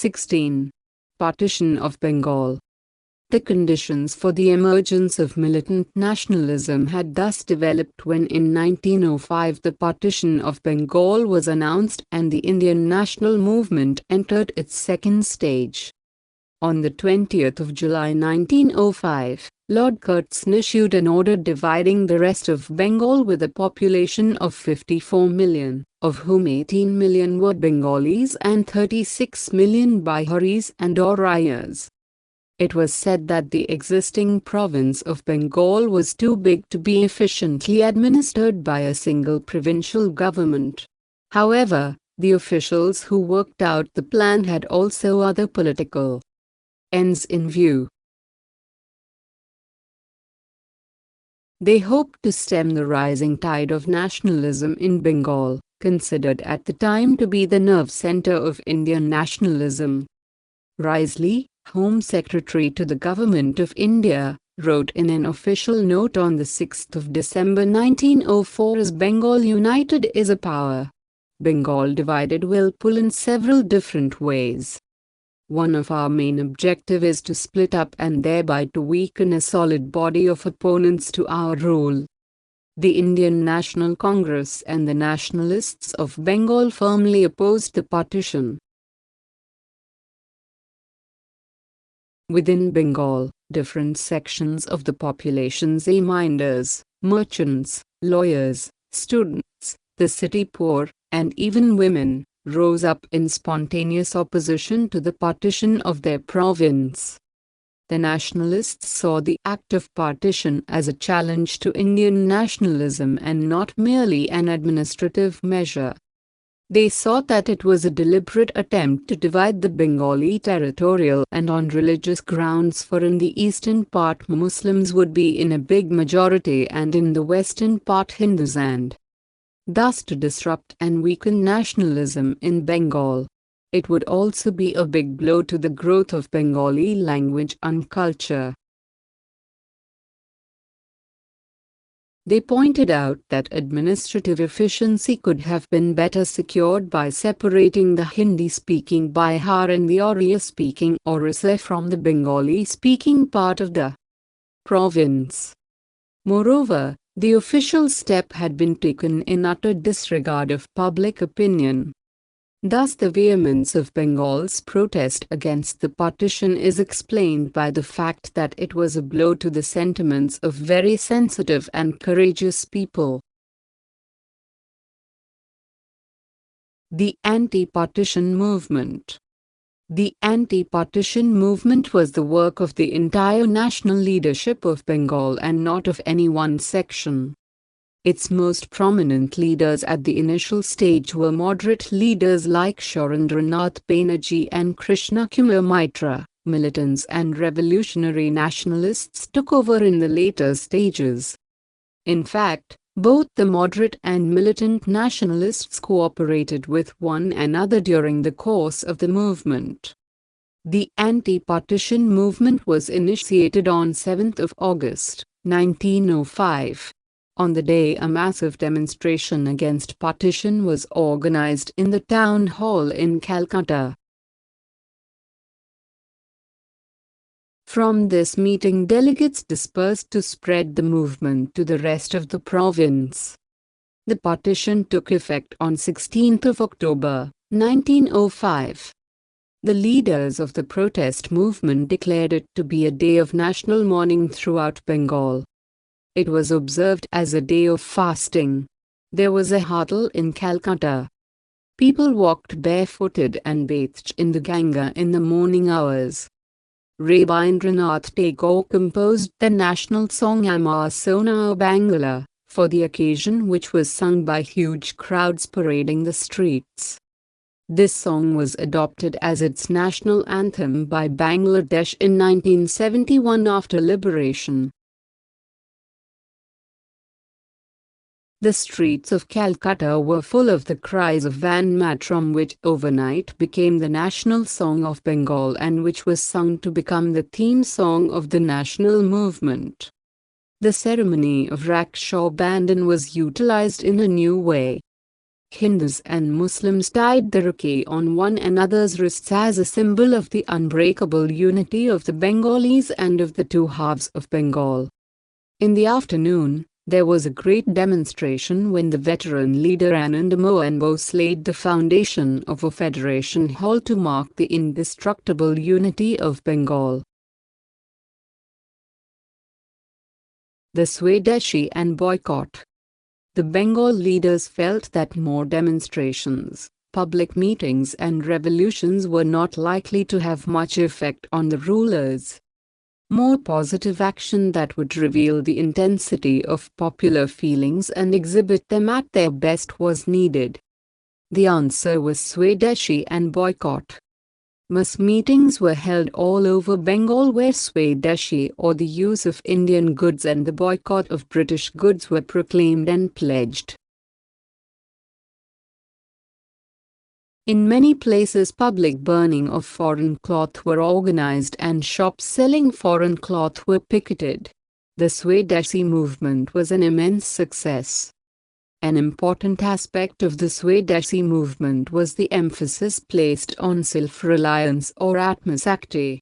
16. Partition of Bengal. The conditions for the emergence of militant nationalism had thus developed when in 1905 the partition of Bengal was announced and the Indian national movement entered its second stage. On the 20th of July 1905, Lord Curzon issued an order dividing the rest of Bengal with a population of 54 million, of whom 18 million were Bengalis and 36 million Biharis and Orias. It was said that the existing province of Bengal was too big to be efficiently administered by a single provincial government. However, the officials who worked out the plan had also other political ends in view. They hoped to stem the rising tide of nationalism in Bengal, considered at the time to be the nerve center of Indian nationalism. Risley, Home Secretary to the Government of India, wrote in an official note on the 6th of December 1904, "As Bengal united is a power, Bengal divided will pull in several different ways. One of our main objective is to split up and thereby to weaken a solid body of opponents to our rule." The Indian National Congress and the nationalists of Bengal firmly opposed the partition. Within Bengal, different sections of the population, zamindars, merchants, lawyers, students, the city poor, and even women, rose up in spontaneous opposition to the partition of their province. The nationalists saw the act of partition as a challenge to Indian nationalism and not merely an administrative measure. They saw that it was a deliberate attempt to divide the Bengali territorial and on religious grounds, for in the eastern part Muslims would be in a big majority and in the western part Hindus, and thus to disrupt and weaken nationalism in Bengal. It would also be a big blow to the growth of Bengali language and culture. They pointed out that administrative efficiency could have been better secured by separating the Hindi-speaking Bihar and the Oriya-speaking Orissa from the Bengali-speaking part of the province. Moreover, the official step had been taken in utter disregard of public opinion. Thus the vehemence of Bengal's protest against the partition is explained by the fact that it was a blow to the sentiments of very sensitive and courageous people. The anti-partition movement. The anti-partition movement was the work of the entire national leadership of Bengal and not of any one section. Its most prominent leaders at the initial stage were moderate leaders like Surendranath Banerjee and Krishna Kumar Mitra. Militants and revolutionary nationalists took over in the later stages. In fact, both the moderate and militant nationalists cooperated with one another during the course of the movement. The anti-partition movement was initiated on 7th of August, 1905. On the day a massive demonstration against partition was organized in the town hall in Calcutta. From this meeting delegates dispersed to spread the movement to the rest of the province. The partition took effect on 16th of October, 1905. The leaders of the protest movement declared it to be a day of national mourning throughout Bengal. It was observed as a day of fasting. There was a hardal in Calcutta. People walked barefooted and bathed in the Ganga in the morning hours. Rabindranath Tagore composed the national song Amar Sona Bangla for the occasion, which was sung by huge crowds parading the streets. This song was adopted as its national anthem by Bangladesh in 1971 after liberation. The streets of Calcutta were full of the cries of Vande Mataram, which overnight became the national song of Bengal and which was sung to become the theme song of the national movement. The ceremony of Raksha Bandhan was utilized in a new way. Hindus and Muslims tied the rakhi on one another's wrists as a symbol of the unbreakable unity of the Bengalis and of the two halves of Bengal. In the afternoon, there was a great demonstration when the veteran leader Anand Mohan Bose laid the foundation of a federation hall to mark the indestructible unity of Bengal. The Swadeshi and boycott. The Bengal leaders felt that more demonstrations, public meetings and revolutions were not likely to have much effect on the rulers. More positive action that would reveal the intensity of popular feelings and exhibit them at their best was needed. The answer was Swadeshi and boycott. Mass meetings were held all over Bengal where Swadeshi or the use of Indian goods and the boycott of British goods were proclaimed and pledged. In many places public burning of foreign cloth were organized and shops selling foreign cloth were picketed. The Swadeshi movement was an immense success. An important aspect of the Swadeshi movement was the emphasis placed on self-reliance or Atmasakti.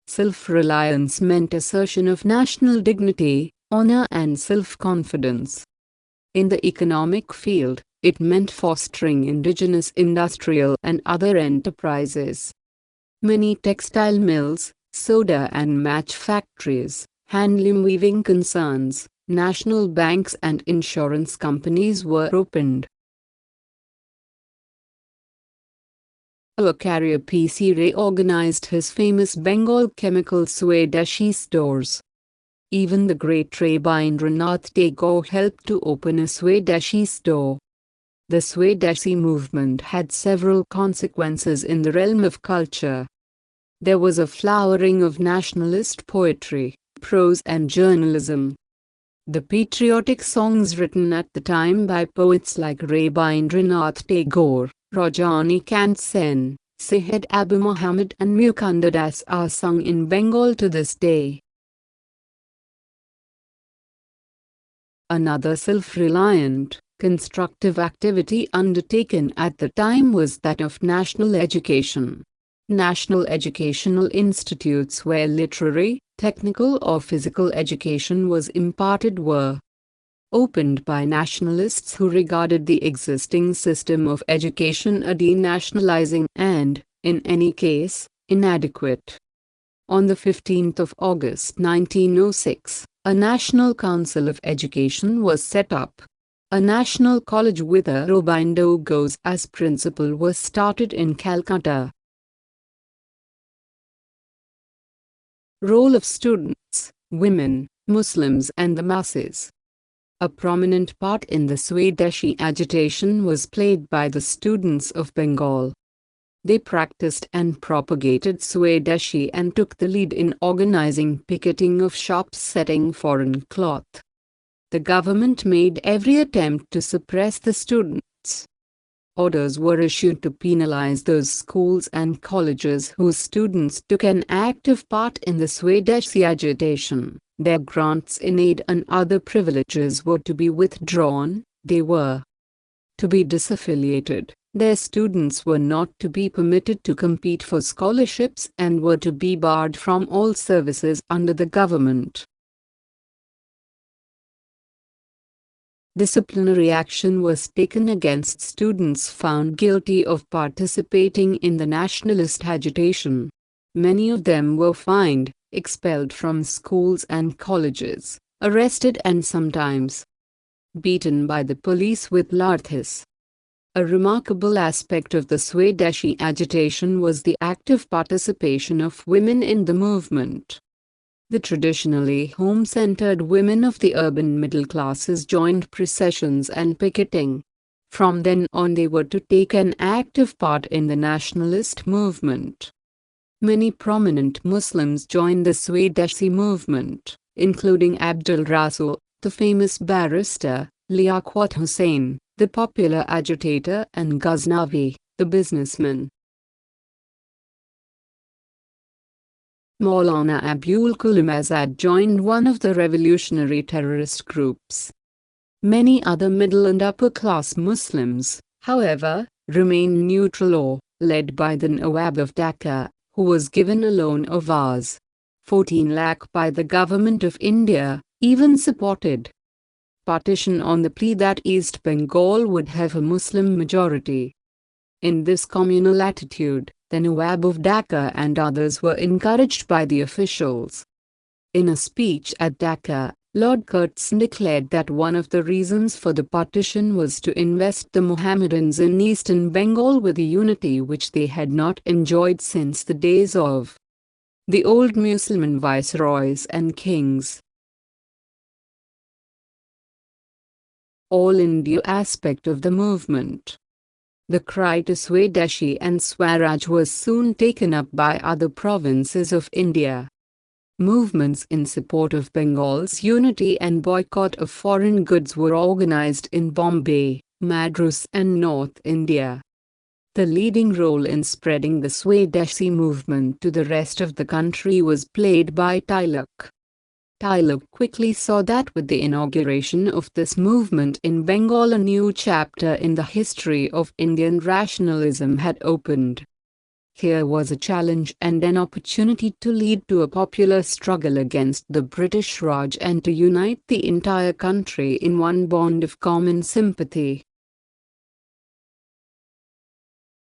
Self-reliance meant assertion of national dignity, honor and self-confidence. In the economic field, it meant fostering indigenous industrial and other enterprises. Many textile mills, soda and match factories, handloom weaving concerns, national banks and insurance companies were opened. Carrier P.C. Ray organized his famous Bengal chemical Swadeshi stores. Even the great Rabindranath Tagore helped to open a Swadeshi store. The Swadeshi movement had several consequences in the realm of culture. There was a flowering of nationalist poetry, prose and journalism. The patriotic songs written at the time by poets like Rabindranath Tagore, Rajani Kant Sen, Syed Abu Muhammad and Mukunda Das are sung in Bengal to this day. Another self-reliant, constructive activity undertaken at the time was that of national education. National educational institutes where literary, technical or physical education was imparted were opened by nationalists who regarded the existing system of education a denationalizing and, in any case, inadequate. On the 15th of August 1906, a National Council of Education was set up. A national college with Aurobindo Ghosh as principal was started in Calcutta. Role of students, women, Muslims and the masses. A prominent part in the Swadeshi agitation was played by the students of Bengal. They practiced and propagated Swadeshi and took the lead in organizing picketing of shops selling foreign cloth. The government made every attempt to suppress the students. Orders were issued to penalize those schools and colleges whose students took an active part in the Swadeshi agitation. Their grants in aid and other privileges were to be withdrawn, they were to be disaffiliated. Their students were not to be permitted to compete for scholarships and were to be barred from all services under the government. Disciplinary action was taken against students found guilty of participating in the nationalist agitation. Many of them were fined, expelled from schools and colleges, arrested and sometimes beaten by the police with lathis. A remarkable aspect of the Swadeshi agitation was the active participation of women in the movement. The traditionally home-centered women of the urban middle classes joined processions and picketing. From then on they were to take an active part in the nationalist movement. Many prominent Muslims joined the Swadeshi movement, including Abdul Rasul, the famous barrister, Liaquat Hussain, the popular agitator and Ghaznavi, the businessman. Maulana Abul Kalam Azad joined one of the revolutionary terrorist groups. Many other middle and upper class Muslims, however, remained neutral or, led by the Nawab of Dhaka, who was given a loan of Rs. 14 lakh by the Government of India, even supported partition on the plea that East Bengal would have a Muslim majority. In this communal attitude, the Nawab of Dhaka and others were encouraged by the officials. In a speech at Dhaka, Lord Curzon declared that one of the reasons for the partition was to invest the Mohammedans in eastern Bengal with a unity which they had not enjoyed since the days of the old Muslim viceroys and kings. All India aspect of the movement. The cry to Swadeshi and Swaraj was soon taken up by other provinces of India. Movements in support of Bengal's unity and boycott of foreign goods were organized in Bombay, Madras and North India. The leading role in spreading the Swadeshi movement to the rest of the country was played by Tilak. Tilak quickly saw that with the inauguration of this movement in Bengal a new chapter in the history of Indian rationalism had opened. Here was a challenge and an opportunity to lead to a popular struggle against the British Raj and to unite the entire country in one bond of common sympathy.